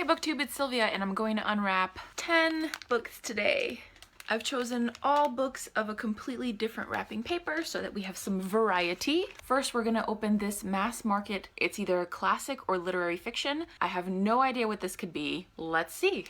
Booktube, it's Sylvia, and I'm going to unwrap 10 books today. I've chosen all books of a completely different wrapping paper so that we have some variety. First, we're gonna open this mass market. It's either a classic or literary fiction. I have no idea what this could be. Let's see.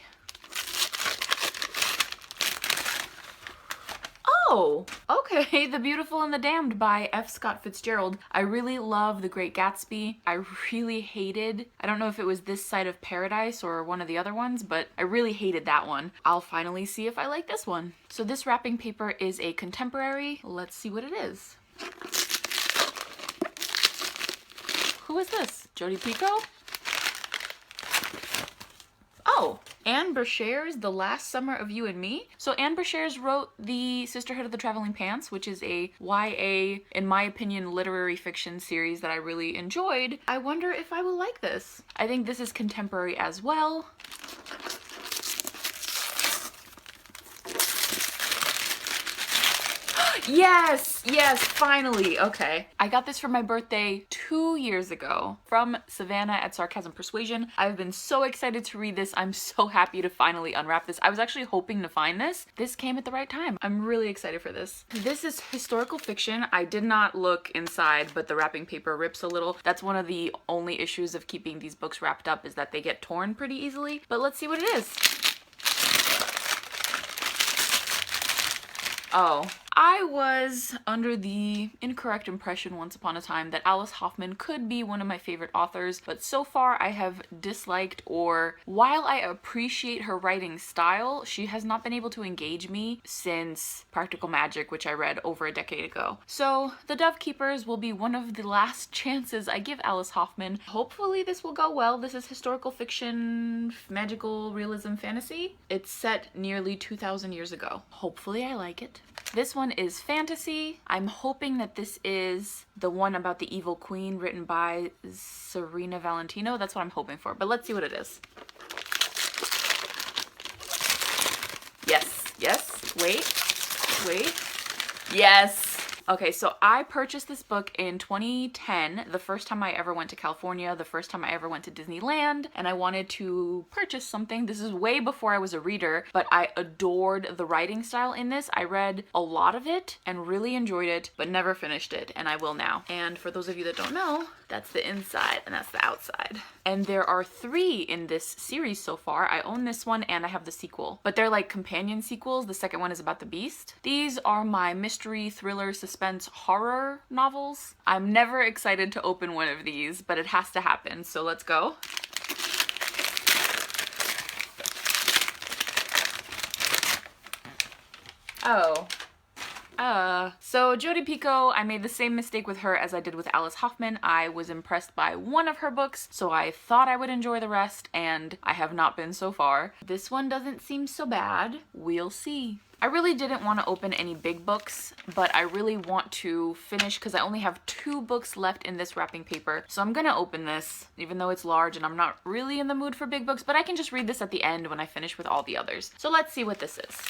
Oh, okay, The Beautiful and the Damned by F. Scott Fitzgerald. I really love The Great Gatsby. I really hated, I don't know if it was This Side of Paradise or one of the other ones, but I really hated that one. I'll finally see if I like this one. So this wrapping paper is a contemporary. Let's see what it is. Who is this? Jodi Picoult? Oh, Anne Brashares' The Last Summer of You and Me. So Anne Brashares wrote The Sisterhood of the Traveling Pants, which is a YA, in my opinion, literary fiction series that I really enjoyed. I wonder if I will like this. I think this is contemporary as well. Yes, yes, finally. Okay. I got this for my birthday 2 years ago from Savannah at Sarcasm Persuasion. I've been so excited to read this. I'm so happy to finally unwrap this. I was actually hoping to find this. This came at the right time. I'm really excited for this. This is historical fiction. I did not look inside, but the wrapping paper rips a little. That's one of the only issues of keeping these books wrapped up, is that they get torn pretty easily. But let's see what it is. Oh, I was under the incorrect impression once upon a time that Alice Hoffman could be one of my favorite authors, but so far I have disliked, or while I appreciate her writing style, she has not been able to engage me since Practical Magic, which I read over a decade ago. So The Dove Keepers will be one of the last chances I give Alice Hoffman. Hopefully this will go well. This is historical fiction, magical realism fantasy. It's set nearly 2,000 years ago. Hopefully I like it. This one is fantasy. I'm hoping that this is the one about the evil queen written by Serena Valentino. That's what I'm hoping for, but let's see what it is. Yes, yes, wait, yes. Okay, so I purchased this book in 2010, the first time I ever went to California, the first time I ever went to Disneyland, and I wanted to purchase something. This is way before I was a reader, but I adored the writing style in this. I read a lot of it and really enjoyed it, but never finished it, and I will now. And for those of you that don't know, that's the inside and that's the outside. And there are 3 in this series so far. I own this one and I have the sequel, but they're like companion sequels. The second one is about the Beast. These are my mystery, thriller, suspense, horror novels. I'm never excited to open one of these, but it has to happen. So let's go. Oh. So Jodi Picoult, I made the same mistake with her as I did with Alice Hoffman. I was impressed by one of her books, so I thought I would enjoy the rest, and I have not been so far. This one doesn't seem so bad. We'll see. I really didn't want to open any big books, but I really want to finish because I only have 2 books left in this wrapping paper. So I'm gonna open this, even though it's large and I'm not really in the mood for big books, but I can just read this at the end when I finish with all the others. So let's see what this is.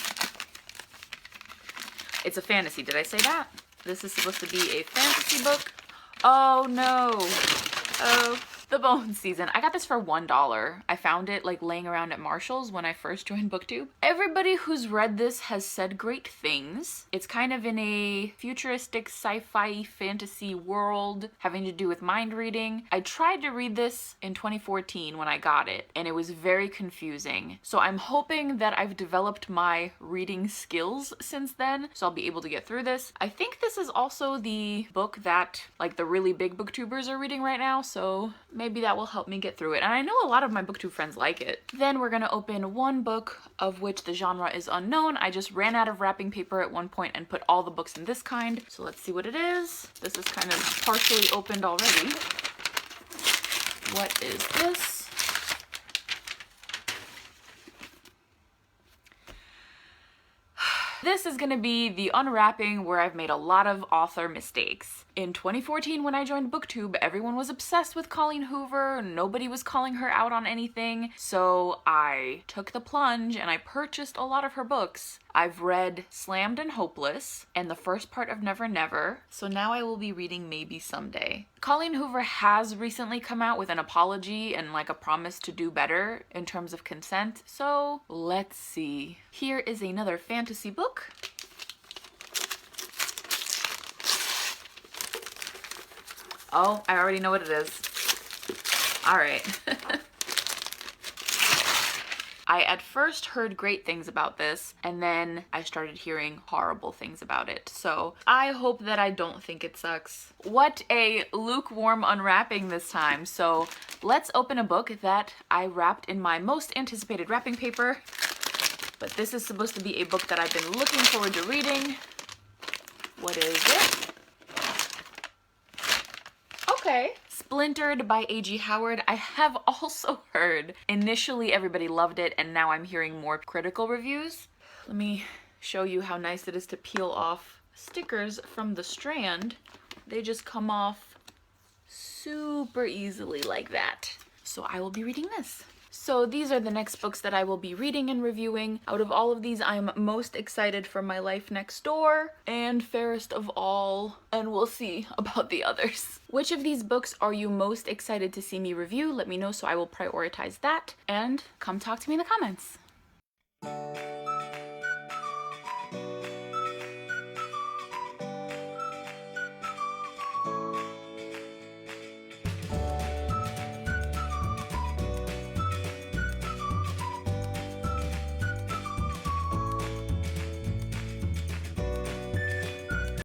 It's a fantasy, did I say that? This is supposed to be a fantasy book. Oh no. Oh. The Bone Season. I got this for $1. I found it like laying around at Marshall's when I first joined BookTube. Everybody who's read this has said great things. It's kind of in a futuristic sci-fi fantasy world having to do with mind reading. I tried to read this in 2014 when I got it, and it was very confusing. So I'm hoping that I've developed my reading skills since then, so I'll be able to get through this. I think this is also the book that like the really big booktubers are reading right now, so maybe that will help me get through it. And I know a lot of my booktube friends like it. Then we're gonna open one book of which the genre is unknown. I just ran out of wrapping paper at one point and put all the books in this kind. So let's see what it is. This is kind of partially opened already. What is this? This is gonna be the unwrapping where I've made a lot of author mistakes. In 2014, when I joined BookTube, everyone was obsessed with Colleen Hoover. Nobody was calling her out on anything. So I took the plunge and I purchased a lot of her books. I've read Slammed and Hopeless and the first part of Never Never. So now I will be reading Maybe Someday. Colleen Hoover has recently come out with an apology and like a promise to do better in terms of consent. So let's see. Here is another fantasy book. Oh, I already know what it is. All right. I at first heard great things about this, and then I started hearing horrible things about it. So I hope that I don't think it sucks. What a lukewarm unwrapping this time. So let's open a book that I wrapped in my most anticipated wrapping paper. But this is supposed to be a book that I've been looking forward to reading. What is it? Okay. Splintered by A.G. Howard. I have also heard initially everybody loved it, and now I'm hearing more critical reviews. Let me show you how nice it is to peel off stickers from the strand. They just come off super easily like that. So I will be reading this. So these are the next books that I will be reading and reviewing. Out of all of these, I'm most excited for My Life Next Door and fairest of all, and we'll see about the others. Which of these books are you most excited to see me review? Let me know so I will prioritize that, and come talk to me in the comments.